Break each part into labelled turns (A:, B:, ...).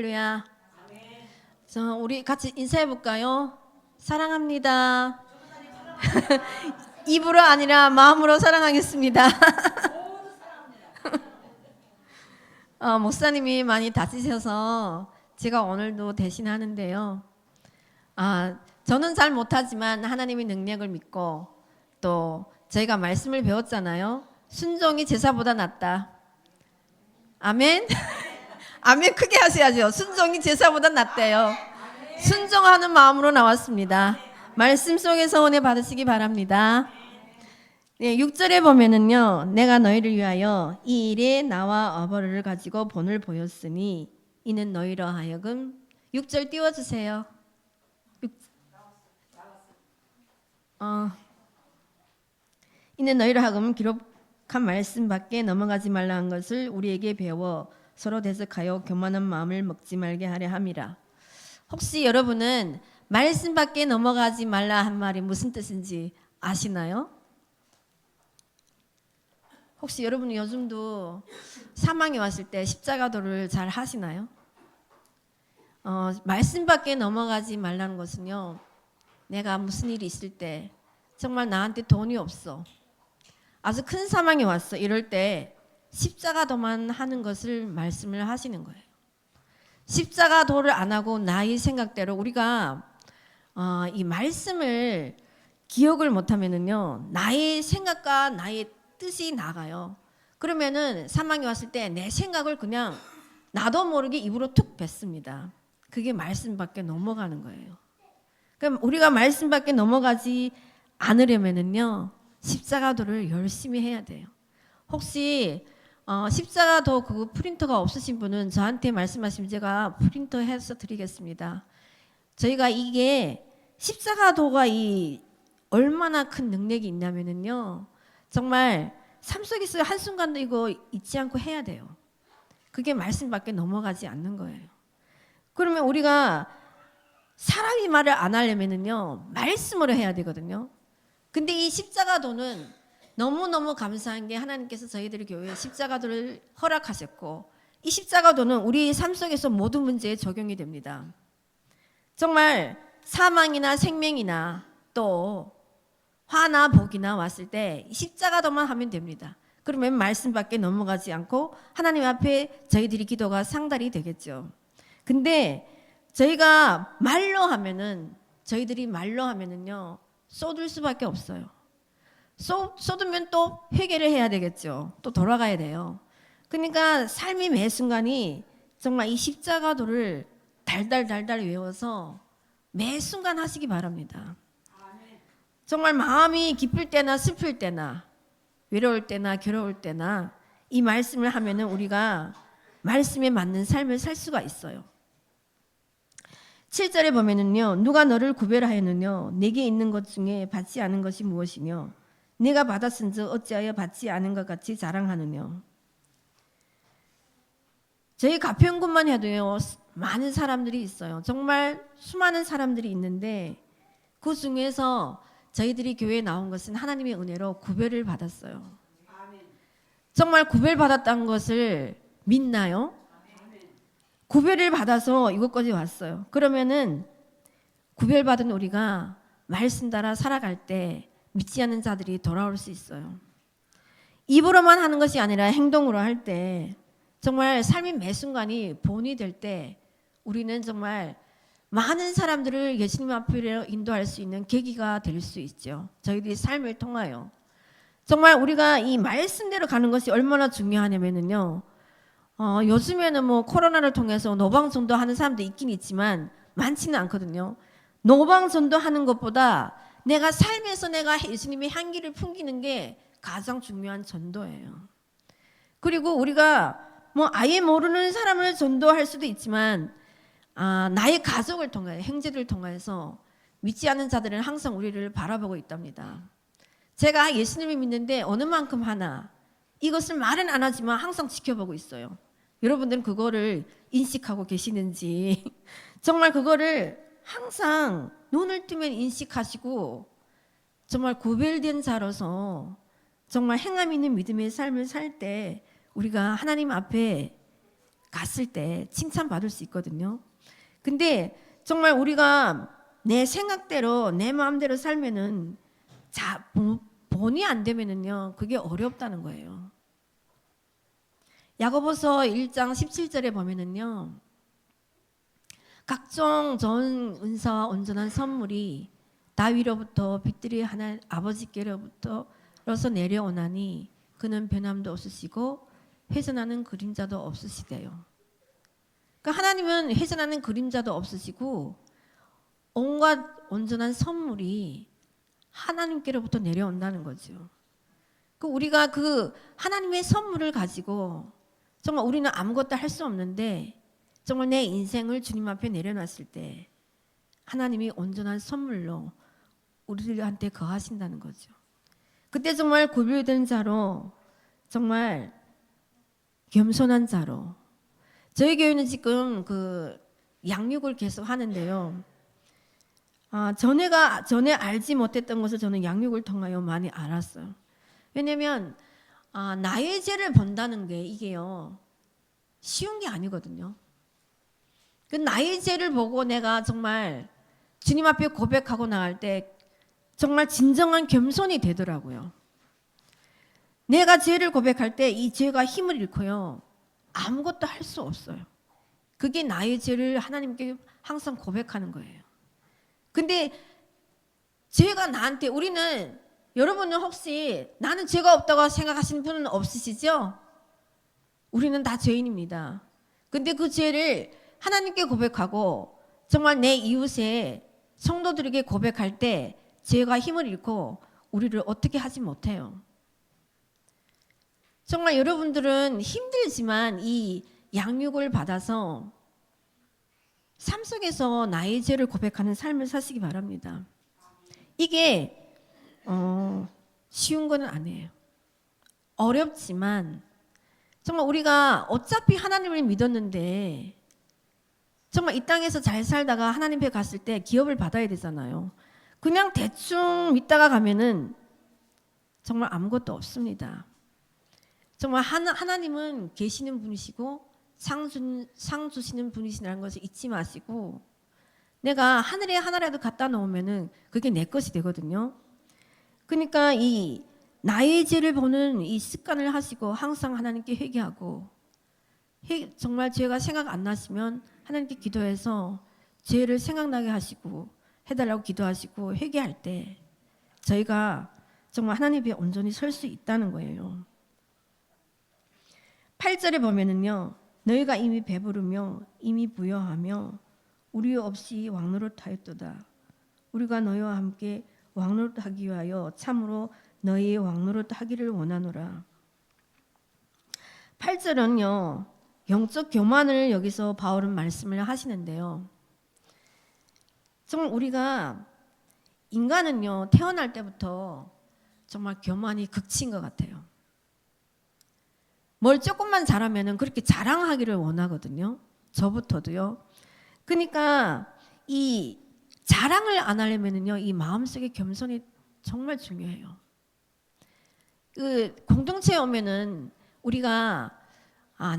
A: 할렐루야. 자, 우리 같이 인사해 볼까요? 사랑합니다. 입으로 아니라 마음으로 사랑하겠습니다. 목사님이 많이 다치셔서 제가 오늘도 대신하는데요. 저는 잘 못하지만 하나님의 능력을 믿고 또 저희가 말씀을 배웠잖아요. 순종이 제사보다 낫다. 아멘. 아멘 크게 하셔야죠. 순종이 제사보다 낫대요. 순종하는 마음으로 나왔습니다. 말씀 속에서 은혜 받으시기 바랍니다. 네, 6절에 보면은요. 내가 너희를 위하여 이 일에 나와 어버를 가지고 본을 보였으니 이는 너희로 하여금 6절 띄워주세요. 이는 너희로 하여금 기록한 말씀 밖에 넘어가지 말라 한 것을 우리에게 배워 서로 대적하여 교만한 마음을 먹지 말게 하려 함이라. 혹시 여러분은 말씀 밖에 넘어가지 말라 한 말이 무슨 뜻인지 아시나요? 혹시 여러분 요즘도 사망이 왔을 때 십자가도를 잘 하시나요? 말씀 밖에 넘어가지 말라는 것은요, 내가 무슨 일이 있을 때 정말 나한테 돈이 없어, 아주 큰 사망이 왔어, 이럴 때 십자가도만 하는 것을 말씀을 하시는 거예요. 십자가도를 안 하고 나의 생각대로 우리가 이 말씀을 기억을 못하면은요, 나의 생각과 나의 뜻이 나가요. 그러면은 사망이 왔을 때 내 생각을 그냥 나도 모르게 입으로 툭 뱉습니다. 그게 말씀 밖에 넘어가는 거예요. 그럼 우리가 말씀 밖에 넘어가지 않으려면은요, 십자가도를 열심히 해야 돼요. 혹시 십자가도 그 프린터가 없으신 분은 저한테 말씀하시면 제가 프린터 해서 드리겠습니다. 저희가 이게 십자가도가 얼마나 큰 능력이 있냐면은요, 정말 삶 속에서 한순간도 이거 잊지 않고 해야 돼요. 그게 말씀 밖에 넘어가지 않는 거예요. 그러면 우리가 사람이 말을 안 하려면은요, 말씀으로 해야 되거든요. 근데 이 십자가도는 너무너무 감사한 게 하나님께서 저희들의 교회에 십자가도를 허락하셨고, 이 십자가도는 우리 삶 속에서 모든 문제에 적용이 됩니다. 정말 사망이나 생명이나 또 화나 복이나 왔을 때 십자가도만 하면 됩니다. 그러면 말씀 밖에 넘어가지 않고 하나님 앞에 저희들이 기도가 상달이 되겠죠. 근데 저희가 저희들이 말로 하면은요, 쏟을 수밖에 없어요. 쏟으면 또 회개를 해야 되겠죠. 또 돌아가야 돼요. 그러니까 삶의 매 순간이 정말 이 십자가도를 달달달달 외워서 매 순간 하시기 바랍니다. 정말 마음이 기쁠 때나 슬플 때나 외로울 때나 괴로울 때나 이 말씀을 하면은 우리가 말씀에 맞는 삶을 살 수가 있어요. 7절에 보면은요, 누가 너를 구별하였느냐? 내게 있는 것 중에 받지 않은 것이 무엇이뇨? 내가 받았은즉 어찌하여 받지 않은 것 같이 자랑하느냐? 저희 가평군만 해도요, 많은 사람들이 있어요. 정말 수많은 사람들이 있는데 그 중에서 저희들이 교회에 나온 것은 하나님의 은혜로 구별을 받았어요. 정말 구별받았다는 것을 믿나요? 구별을 받아서 이것까지 왔어요. 그러면은 구별받은 우리가 말씀 따라 살아갈 때 믿지 않는 자들이 돌아올 수 있어요. 입으로만 하는 것이 아니라 행동으로 할 때 정말 삶의 매 순간이 본이 될 때 우리는 정말 많은 사람들을 예수님 앞으로 인도할 수 있는 계기가 될 수 있죠. 저희들이 삶을 통하여. 정말 우리가 이 말씀대로 가는 것이 얼마나 중요하냐면요. 요즘에는 뭐 코로나를 통해서 노방전도 하는 사람도 있긴 있지만 많지는 않거든요. 노방전도 하는 것보다 내가 삶에서 내가 예수님의 향기를 풍기는 게 가장 중요한 전도예요. 그리고 우리가 뭐 아예 모르는 사람을 전도할 수도 있지만 나의 가족을 통해 형제들을 통해서 믿지 않는 자들은 항상 우리를 바라보고 있답니다. 제가 예수님을 믿는데 어느 만큼 하나 이것을 말은 안 하지만 항상 지켜보고 있어요. 여러분들은 그거를 인식하고 계시는지 정말 그거를 항상 눈을 뜨면 인식하시고 정말 구별된 자로서 정말 행함 있는 믿음의 삶을 살 때 우리가 하나님 앞에 갔을 때 칭찬받을 수 있거든요. 근데 정말 우리가 내 생각대로 내 마음대로 살면은 본이 안 되면은요 그게 어렵다는 거예요. 야고보서 1장 17절에 보면은요 각종 좋은 은사와 온전한 선물이 다위로부터 빛들이 하나 아버지께로부터로서 내려오나니 그는 변함도 없으시고 훼손하는 그림자도 없으시대요. 그러니까 하나님은 훼손하는 그림자도 없으시고 온갖 온전한 선물이 하나님께로부터 내려온다는 거죠. 그 우리가 그 하나님의 선물을 가지고 정말 우리는 아무것도 할 수 없는데 정말 내 인생을 주님 앞에 내려놨을 때 하나님이 온전한 선물로 우리들한테 거하신다는 거죠. 그때 정말 구별된 자로 정말 겸손한 자로 저희 교회는 지금 그 양육을 계속 하는데요. 전에 알지 못했던 것을 저는 양육을 통하여 많이 알았어요. 왜냐면 나의 죄를 본다는 게 이게요 쉬운 게 아니거든요. 그 나의 죄를 보고 내가 정말 주님 앞에 고백하고 나갈 때 정말 진정한 겸손이 되더라고요. 내가 죄를 고백할 때 이 죄가 힘을 잃고요 아무것도 할 수 없어요. 그게 나의 죄를 하나님께 항상 고백하는 거예요. 근데 죄가 나한테 여러분은 혹시 나는 죄가 없다고 생각하시는 분은 없으시죠? 우리는 다 죄인입니다. 근데 그 죄를 하나님께 고백하고 정말 내 이웃의 성도들에게 고백할 때 죄가 힘을 잃고 우리를 어떻게 하지 못해요. 정말 여러분들은 힘들지만 이 양육을 받아서 삶 속에서 나의 죄를 고백하는 삶을 사시기 바랍니다. 이게 쉬운 건 아니에요. 어렵지만 정말 우리가 어차피 하나님을 믿었는데 정말 이 땅에서 잘 살다가 하나님 앞에 갔을 때 기업을 받아야 되잖아요. 그냥 대충 믿다가 가면은 정말 아무것도 없습니다. 정말 하나님은 계시는 분이시고 상 주시는 분이시라는 것을 잊지 마시고 내가 하늘에 하나라도 갖다 놓으면은 그게 내 것이 되거든요. 그러니까 이 나의 죄를 보는 이 습관을 하시고 항상 하나님께 회개하고 정말 죄가 생각 안 나시면 하나님께 기도해서 죄를 생각나게 하시고 해달라고 기도하시고 회개할 때 저희가 정말 하나님 앞에 온전히 설 수 있다는 거예요. 8절에 보면은요 너희가 이미 배부르며 이미 부여하며 우리 없이 왕노릇하였도다. 우리가 너희와 함께 왕노릇하기 위하여 참으로 너희의 왕노릇하기를 원하노라. 8절은요 영적 교만을 여기서 바울은 말씀을 하시는데요. 정말 우리가 인간은요 태어날 때부터 정말 교만이 극치인 것 같아요. 뭘 조금만 잘하면은 그렇게 자랑하기를 원하거든요. 저부터도요. 그러니까 이 자랑을 안 하려면은요 이 마음속의 겸손이 정말 중요해요. 그 공동체에 오면은 우리가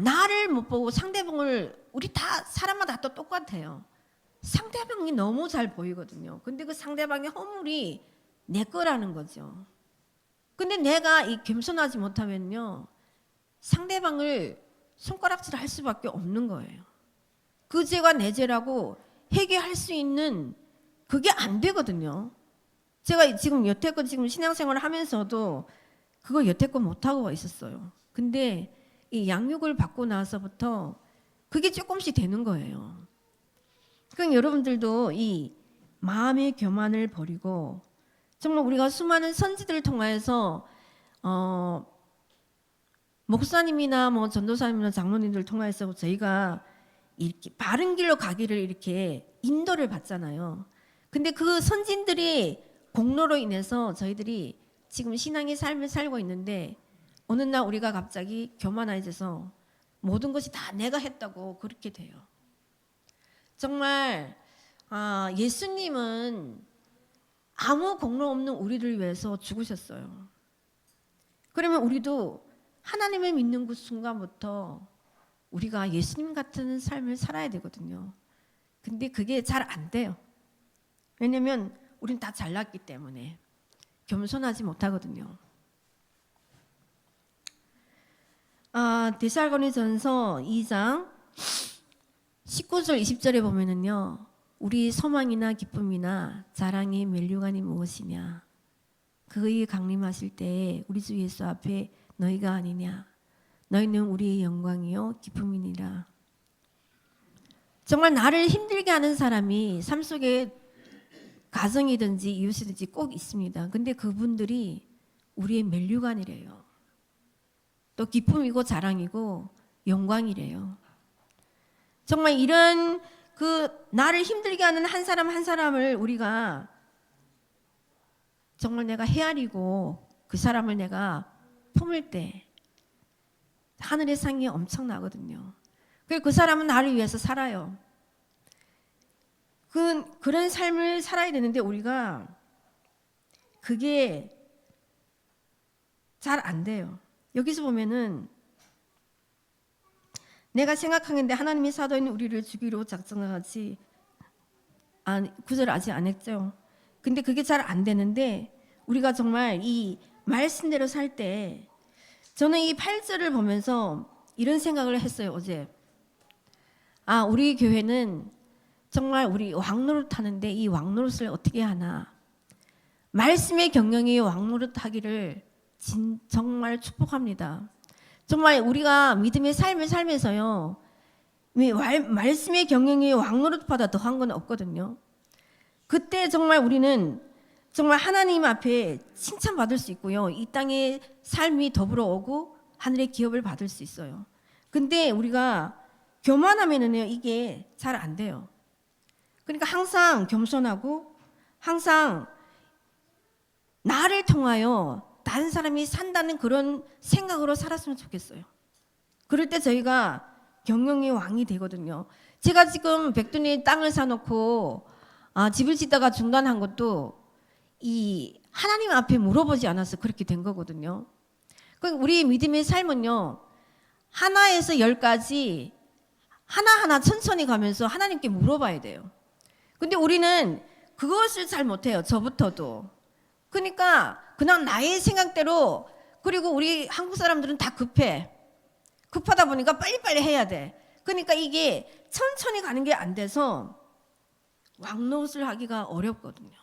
A: 나를 못 보고 상대방을 우리 다 사람마다 또 똑같아요. 상대방이 너무 잘 보이거든요. 근데 그 상대방의 허물이 내 거라는 거죠. 근데 내가 이 겸손하지 못하면요 상대방을 손가락질 할 수밖에 없는 거예요. 그 죄가 내 죄라고 회개할 수 있는 그게 안 되거든요. 제가 지금 여태껏 신앙생활을 하면서도 그거 여태껏 못하고 있었어요. 근데 이 양육을 받고 나서부터 그게 조금씩 되는 거예요. 그러니까 여러분들도 이 마음의 교만을 버리고 정말 우리가 수많은 선지들을 통하여서 목사님이나 뭐 전도사님이나 장로님들 통해서 저희가 이렇게 바른 길로 가기를 이렇게 인도를 받잖아요. 근데 그 선진들이 공로로 인해서 저희들이 지금 신앙의 삶을 살고 있는데 어느 날 우리가 갑자기 교만해져서 모든 것이 다 내가 했다고 그렇게 돼요. 정말 예수님은 아무 공로 없는 우리를 위해서 죽으셨어요. 그러면 우리도 하나님을 믿는 그 순간부터 우리가 예수님 같은 삶을 살아야 되거든요. 근데 그게 잘 안 돼요. 왜냐면 우린 다 잘났기 때문에 겸손하지 못하거든요. 데살로니전서 2장 19절 20절에 보면은요. 우리 소망이나 기쁨이나 자랑의 면류관이 무엇이냐? 그의 강림하실 때에 우리 주 예수 앞에 너희가 아니냐? 너희는 우리의 영광이요 기쁨이니라. 정말 나를 힘들게 하는 사람이 삶 속에 가정이든지 이웃이든지 꼭 있습니다. 근데 그분들이 우리의 면류관이래요. 또 기쁨이고 자랑이고 영광이래요. 정말 이런 나를 힘들게 하는 한 사람 한 사람을 우리가 정말 내가 헤아리고 그 사람을 내가 품을 때 하늘의 상이 엄청나거든요. 그 사람은 나를 위해서 살아요. 그런 삶을 살아야 되는데 우리가 그게 잘 안 돼요. 여기서 보면은 내가 생각하는데 하나님이 사도인 우리를 죽이로 작정하지 구절 아직 안 했죠. 근데 그게 잘 안 되는데 우리가 정말 이 말씀대로 살 때 저는 이 8절을 보면서 이런 생각을 했어요. 어제 우리 교회는 정말 우리 왕노릇 하는데 이 왕노릇을 어떻게 하나. 말씀의 경영이 왕노릇 하기를 정말 축복합니다. 정말 우리가 믿음의 삶을 살면서요. 말씀의 경영이 왕노릇보다 더한 건 없거든요. 그때 정말 우리는 정말 하나님 앞에 칭찬받을 수 있고요. 이 땅의 삶이 더불어 오고 하늘의 기업을 받을 수 있어요. 근데 우리가 교만하면은요. 이게 잘 안 돼요. 그러니까 항상 겸손하고 항상 나를 통하여 다른 사람이 산다는 그런 생각으로 살았으면 좋겠어요. 그럴 때 저희가 경영의 왕이 되거든요. 제가 지금 백두리 땅을 사놓고 집을 짓다가 중단한 것도 이 하나님 앞에 물어보지 않아서 그렇게 된 거거든요. 우리 믿음의 삶은요. 하나에서 10까지 하나하나 천천히 가면서 하나님께 물어봐야 돼요. 근데 우리는 그것을 잘 못해요. 저부터도. 그러니까 그냥 나의 생각대로 그리고 우리 한국 사람들은 다 급해. 급하다 보니까 빨리빨리 해야 돼. 그러니까 이게 천천히 가는 게 안 돼서 왕노릇을 하기가 어렵거든요.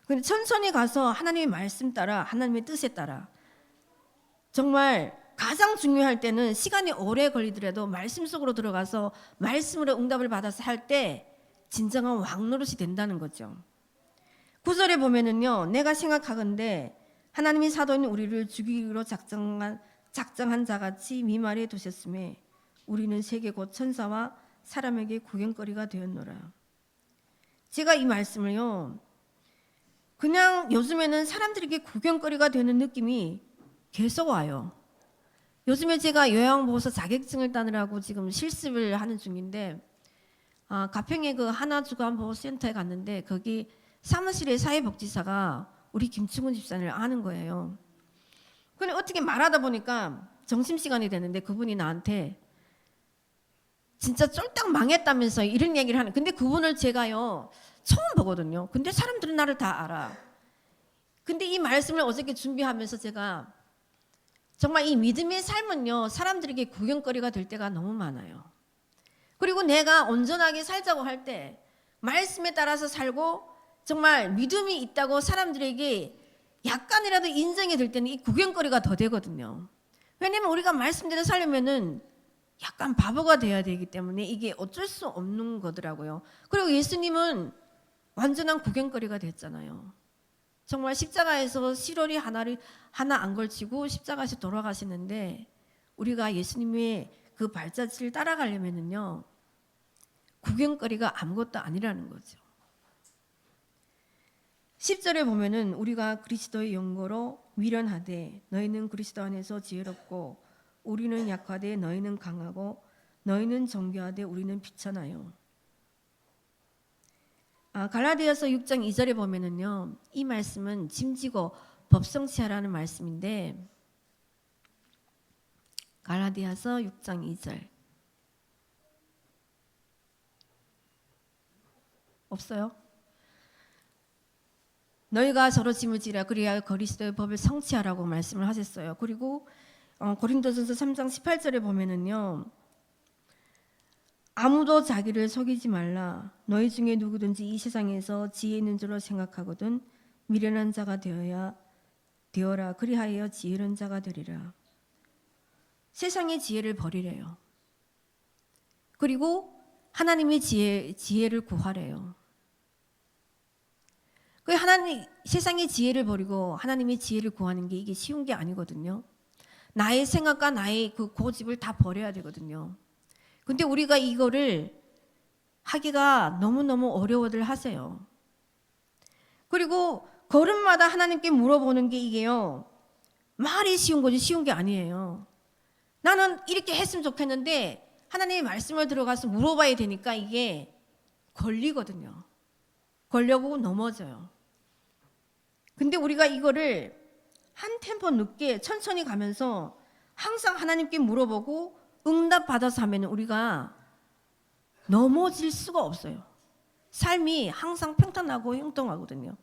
A: 근데 천천히 가서 하나님의 말씀 따라 하나님의 뜻에 따라 정말 가장 중요할 때는 시간이 오래 걸리더라도 말씀 속으로 들어가서 말씀으로 응답을 받아서 할 때 진정한 왕노릇이 된다는 거죠. 9절에 보면은요. 내가 생각하건대 하나님이 사도인 우리를 죽이기로 작정한 자같이 미말에 두셨음에 우리는 세계 곧 천사와 사람에게 구경거리가 되었노라. 제가 이 말씀을요. 그냥 요즘에는 사람들에게 구경거리가 되는 느낌이 계속 와요. 요즘에 제가 요양보호사 자격증을 따느라고 지금 실습을 하는 중인데 가평의 그 하나주간보호센터에 갔는데 거기 사무실의 사회복지사가 우리 김충훈 집사님을 아는 거예요. 근데 어떻게 말하다 보니까 점심시간이 되는데 그분이 나한테 진짜 쫄딱 망했다면서 이런 얘기를 하는. 근데 그분을 제가요 처음 보거든요. 근데 사람들은 나를 다 알아. 근데 이 말씀을 어저께 준비하면서 제가 정말 이 믿음의 삶은요 사람들에게 구경거리가 될 때가 너무 많아요. 그리고 내가 온전하게 살자고 할 때 말씀에 따라서 살고 정말 믿음이 있다고 사람들에게 약간이라도 인정이 될 때는 이 구경거리가 더 되거든요. 왜냐면 우리가 말씀대로 살려면은 약간 바보가 돼야 되기 때문에 이게 어쩔 수 없는 거더라고요. 그리고 예수님은 완전한 구경거리가 됐잖아요. 정말 십자가에서 실어리 하나 안 걸치고 십자가에서 돌아가시는데 우리가 예수님의 그 발자취를 따라가려면은요 구경거리가 아무것도 아니라는 거죠. 10절에 보면은 우리가 그리스도의 영광으로 미련하되 너희는 그리스도 안에서 지혜롭고 우리는 약하되 너희는 강하고 너희는 정교하되 우리는 비천하여. 갈라디아서 6장 2절에 보면은요 이 말씀은 짐지고 법성치 하라는 말씀인데 갈라디아서 6장 2절. 없어요? 너희가 서로 짐을 지라 그리하여 그리스도의 법을 성취하라고 말씀을 하셨어요. 그리고 고린도전서 3장 18절에 보면은요. 아무도 자기를 속이지 말라. 너희 중에 누구든지 이 세상에서 지혜 있는 줄로 생각하거든 미련한 자가 되어라. 그리하여 지혜로운 자가 되리라. 세상의 지혜를 버리래요. 그리고 하나님의 지혜를 구하래요. 그 세상의 지혜를 버리고 하나님의 지혜를 구하는 게 이게 쉬운 게 아니거든요. 나의 생각과 나의 그 고집을 다 버려야 되거든요. 근데 우리가 이거를 하기가 너무너무 어려워들 하세요. 그리고 걸음마다 하나님께 물어보는 게 이게요. 말이 쉬운 거지 쉬운 게 아니에요. 나는 이렇게 했으면 좋겠는데 하나님의 말씀을 들어가서 물어봐야 되니까 이게 걸리거든요. 걸려고 넘어져요. 근데 우리가 이거를 한 템포 늦게 천천히 가면서 항상 하나님께 물어보고 응답 받아서 하면 우리가 넘어질 수가 없어요. 삶이 항상 평탄하고 형통하거든요.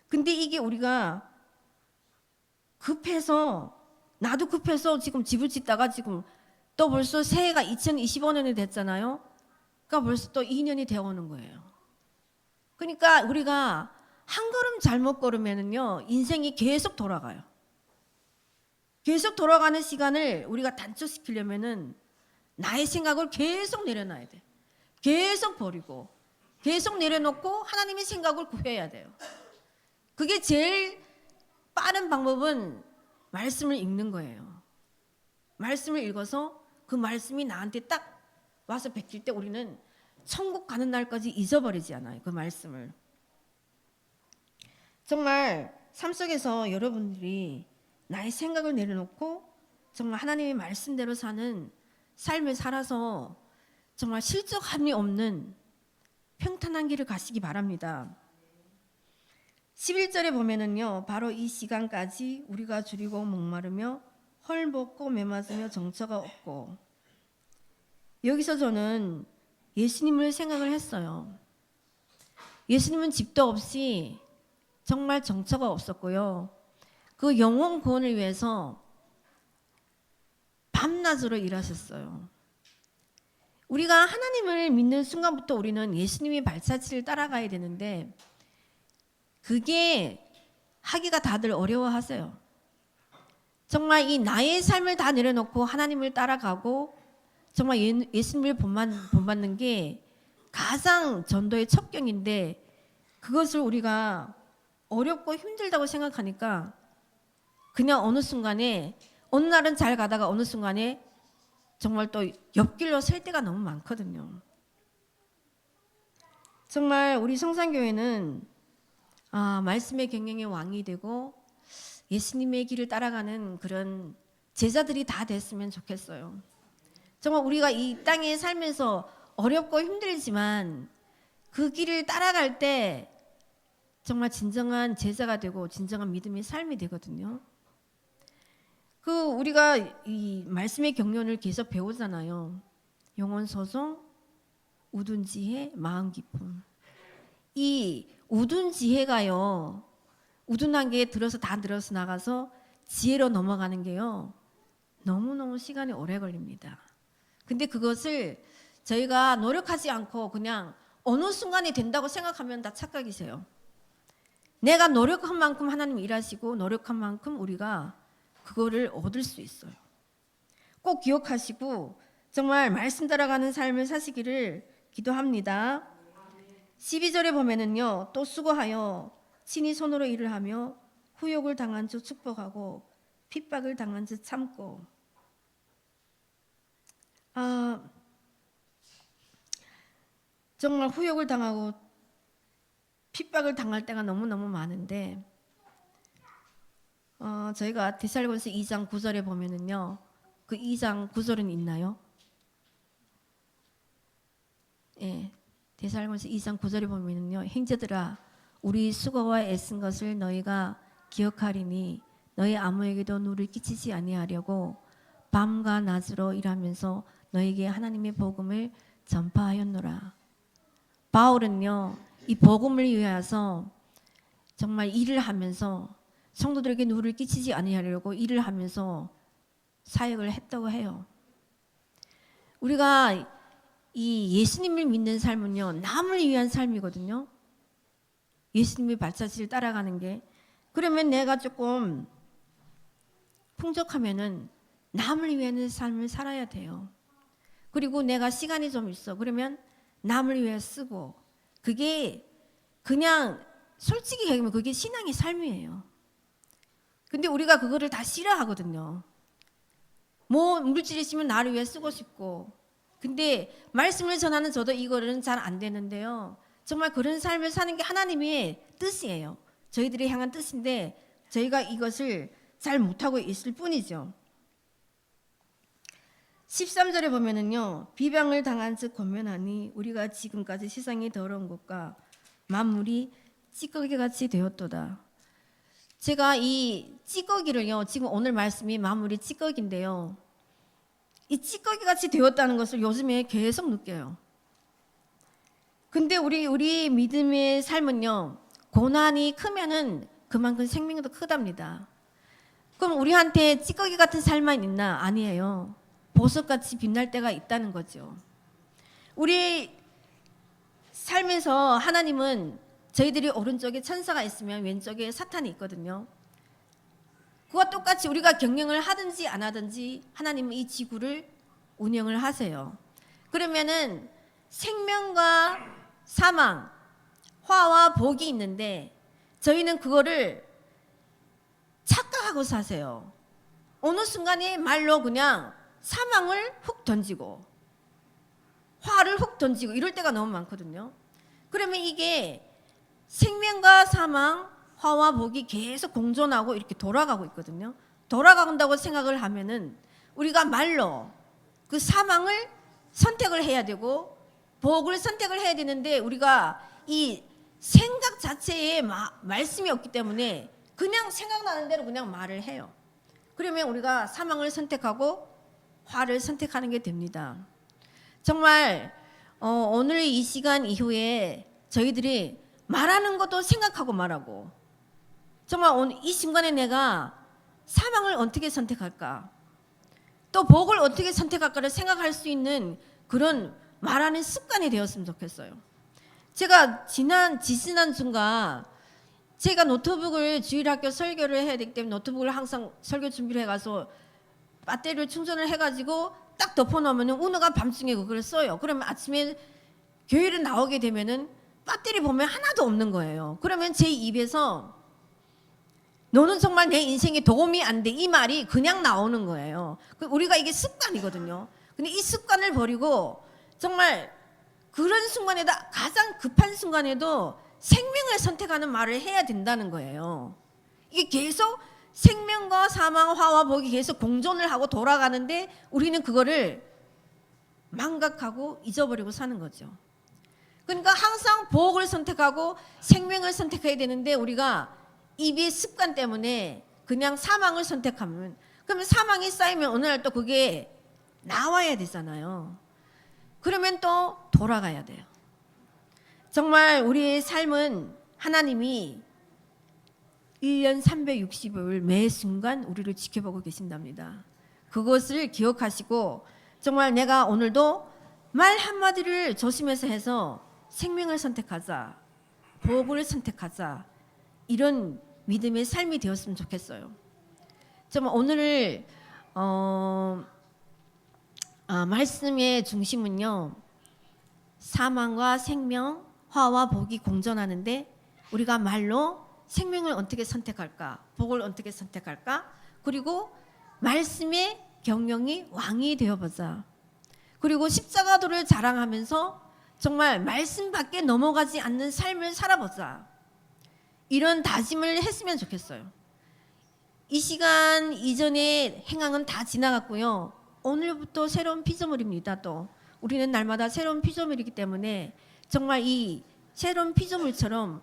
A: 근데 이게 우리가 급해서 나도 급해서 지금 집을 짓다가 지금 또 벌써 새해가 2025년이 됐잖아요. 그러니까 벌써 또 2년이 되어 오는 거예요. 그러니까 우리가 한 걸음 잘못 걸으면은요 인생이 계속 돌아가요. 계속 돌아가는 시간을 우리가 단축시키려면은 나의 생각을 계속 내려놔야 돼. 계속 버리고 계속 내려놓고 하나님의 생각을 구해야 돼요. 그게 제일 빠른 방법은 말씀을 읽는 거예요. 말씀을 읽어서 그 말씀이 나한테 딱 와서 베낄 때 우리는 천국 가는 날까지 잊어버리지 않아요. 그 말씀을. 정말 삶 속에서 여러분들이 나의 생각을 내려놓고 정말 하나님의 말씀대로 사는 삶을 살아서 정말 실족함이 없는 평탄한 길을 가시기 바랍니다. 11절에 보면은요. 바로 이 시간까지 우리가 줄이고 목마르며 헐벗고 메맞으며 정처가 없고, 여기서 저는 예수님을 생각을 했어요. 예수님은 집도 없이 정말 정처가 없었고요. 그 영혼 구원을 위해서 밤낮으로 일하셨어요. 우리가 하나님을 믿는 순간부터 우리는 예수님의 발자취를 따라가야 되는데 그게 하기가 다들 어려워하세요. 정말 이 나의 삶을 다 내려놓고 하나님을 따라가고 정말 예수님을 본받는 게 가장 전도의 첩경인데 그것을 우리가 어렵고 힘들다고 생각하니까 그냥 어느 순간에 어느 날은 잘 가다가 어느 순간에 정말 또 옆길로 설 때가 너무 많거든요. 정말 우리 성산교회는 말씀의 경영의 왕이 되고 예수님의 길을 따라가는 그런 제자들이 다 됐으면 좋겠어요. 정말 우리가 이 땅에 살면서 어렵고 힘들지만 그 길을 따라갈 때 정말 진정한 제자가 되고 진정한 믿음의 삶이 되거든요. 우리가 이 말씀의 경륜을 계속 배우잖아요. 영혼 소송, 우둔 지혜, 마음 깊음. 이 우둔 지혜가요. 우둔한 게 다 들어서 나가서 지혜로 넘어가는 게요. 너무너무 시간이 오래 걸립니다. 근데 그것을 저희가 노력하지 않고 그냥 어느 순간에 된다고 생각하면 다 착각이세요. 내가 노력한 만큼 하나님 일하시고 노력한 만큼 우리가 그거를 얻을 수 있어요. 꼭 기억하시고 정말 말씀 따라가는 삶을 사시기를 기도합니다. 12절에 보면은요. 또 수고하여 친히 손으로 일을 하며 후욕을 당한 주 축복하고 핍박을 당한 주 참고. 정말 후욕을 당하고 핍박을 당할 때가 너무너무 많은데 저희가 데살로니가서 2장 9절에 보면은요. 그 2장 9절은 있나요? 예. 데살로니가서 2장 9절에 보면은요. 형제들아 우리 수고와 애쓴 것을 너희가 기억하리니 너희 아무에게도 누를 끼치지 아니하려고 밤과 낮으로 일하면서 너에게 하나님의 복음을 전파하였노라. 바울은요, 이 복음을 위하여서 정말 일을 하면서 성도들에게 누를 끼치지 아니하려고 일을 하면서 사역을 했다고 해요. 우리가 이 예수님을 믿는 삶은요, 남을 위한 삶이거든요. 예수님의 발자취를 따라가는 게. 그러면 내가 조금 풍족하면은 남을 위한 삶을 살아야 돼요. 그리고 내가 시간이 좀 있어. 그러면 남을 위해 쓰고, 그게 그냥 솔직히 얘기하면 그게 신앙의 삶이에요. 근데 우리가 그거를 다 싫어하거든요. 뭐 물질이 있으면 나를 위해 쓰고 싶고, 근데 말씀을 전하는 저도 이거는 잘 안 되는데요. 정말 그런 삶을 사는 게 하나님의 뜻이에요. 저희들이 향한 뜻인데 저희가 이것을 잘 못하고 있을 뿐이죠. 13절에 보면은요, 비방을 당한 즉 권면하니 우리가 지금까지 세상이 더러운 것과 만물이 찌꺼기같이 되었도다. 제가 이 찌꺼기를요, 지금 오늘 말씀이 만물이 찌꺼기인데요, 이 찌꺼기같이 되었다는 것을 요즘에 계속 느껴요. 근데 우리 믿음의 삶은요, 고난이 크면은 그만큼 생명도 크답니다. 그럼 우리한테 찌꺼기 같은 삶만 있나? 아니에요. 보석같이 빛날 때가 있다는 거죠. 우리 삶에서 하나님은 저희들이 오른쪽에 천사가 있으면 왼쪽에 사탄이 있거든요. 그와 똑같이 우리가 경영을 하든지 안 하든지 하나님은 이 지구를 운영을 하세요. 그러면은 생명과 사망, 화와 복이 있는데 저희는 그거를 착각하고 사세요. 어느 순간에 말로 그냥 사망을 훅 던지고 화를 훅 던지고 이럴 때가 너무 많거든요. 그러면 이게 생명과 사망, 화와 복이 계속 공존하고 이렇게 돌아가고 있거든요. 돌아간다고 생각을 하면은 우리가 말로 그 사망을 선택을 해야 되고 복을 선택을 해야 되는데 우리가 이 생각 자체에 말씀이 없기 때문에 그냥 생각나는 대로 그냥 말을 해요. 그러면 우리가 사망을 선택하고 화를 선택하는 게 됩니다. 정말 오늘 이 시간 이후에 저희들이 말하는 것도 생각하고 말하고, 정말 오늘 이 순간에 내가 사망을 어떻게 선택할까, 또 복을 어떻게 선택할까를 생각할 수 있는 그런 말하는 습관이 되었으면 좋겠어요. 제가 지지난 주가 제가 노트북을 주일학교 설교를 해야 되기 때문에 노트북을 항상 설교 준비를 해가서 배터리를 충전을 해가지고 딱 덮어놓으면 은우가 밤중에 그걸 써요. 그러면 아침에 교회를 나오게 되면은 배터리 보면 하나도 없는 거예요. 그러면 제 입에서 너는 정말 내 인생에 도움이 안 돼, 이 말이 그냥 나오는 거예요. 우리가 이게 습관이거든요. 근데 이 습관을 버리고 정말 그런 순간에도, 가장 급한 순간에도 생명을 선택하는 말을 해야 된다는 거예요. 이게 계속 생명과 사망, 화와 복이 계속 공존을 하고 돌아가는데 우리는 그거를 망각하고 잊어버리고 사는 거죠. 그러니까 항상 복을 선택하고 생명을 선택해야 되는데 우리가 입의 습관 때문에 그냥 사망을 선택하면, 그러면 사망이 쌓이면 어느 날 또 그게 나와야 되잖아요. 그러면 또 돌아가야 돼요. 정말 우리의 삶은 하나님이 1년 360일 매 순간 우리를 지켜보고 계신답니다. 그것을 기억하시고 정말 내가 오늘도 말 한마디를 조심해서 해서 생명을 선택하자, 복을 선택하자, 이런 믿음의 삶이 되었으면 좋겠어요. 정말 오늘 말씀의 중심은요, 사망과 생명, 화와 복이 공존하는데 우리가 말로 생명을 어떻게 선택할까, 복을 어떻게 선택할까, 그리고 말씀의 경영이 왕이 되어보자. 그리고 십자가도를 자랑하면서 정말 말씀 밖에 넘어가지 않는 삶을 살아보자. 이런 다짐을 했으면 좋겠어요. 이 시간 이전의 행황은 다 지나갔고요. 오늘부터 새로운 피조물입니다. 또 우리는 날마다 새로운 피조물이기 때문에 정말 이 새로운 피조물처럼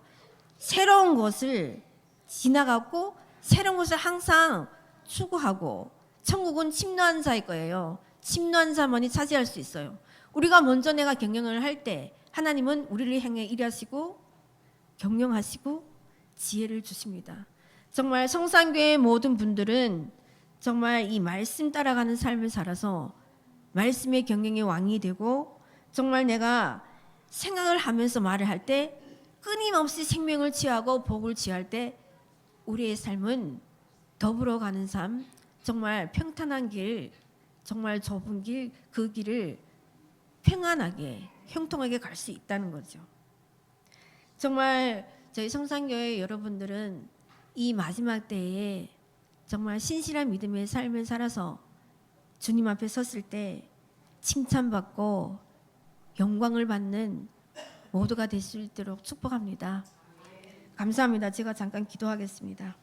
A: 새로운 것을 지나가고 새로운 것을 항상 추구하고 천국은 침노한 자일 거예요. 침노한 자만이 차지할 수 있어요. 우리가 먼저 내가 경영을 할 때 하나님은 우리를 향해 일하시고 경영하시고 지혜를 주십니다. 정말 성산교회 모든 분들은 정말 이 말씀 따라가는 삶을 살아서 말씀의 경영의 왕이 되고 정말 내가 생각을 하면서 말을 할 때 끊임없이 생명을 취하고 복을 취할 때 우리의 삶은 더불어 가는 삶, 정말 평탄한 길, 정말 좁은 길, 그 길을 평안하게 형통하게 갈 수 있다는 거죠. 정말 저희 성산교회 여러분들은 이 마지막 때에 정말 신실한 믿음의 삶을 살아서 주님 앞에 섰을 때 칭찬받고 영광을 받는 모두가 될 수 있도록 축복합니다. 감사합니다. 제가 잠깐 기도하겠습니다.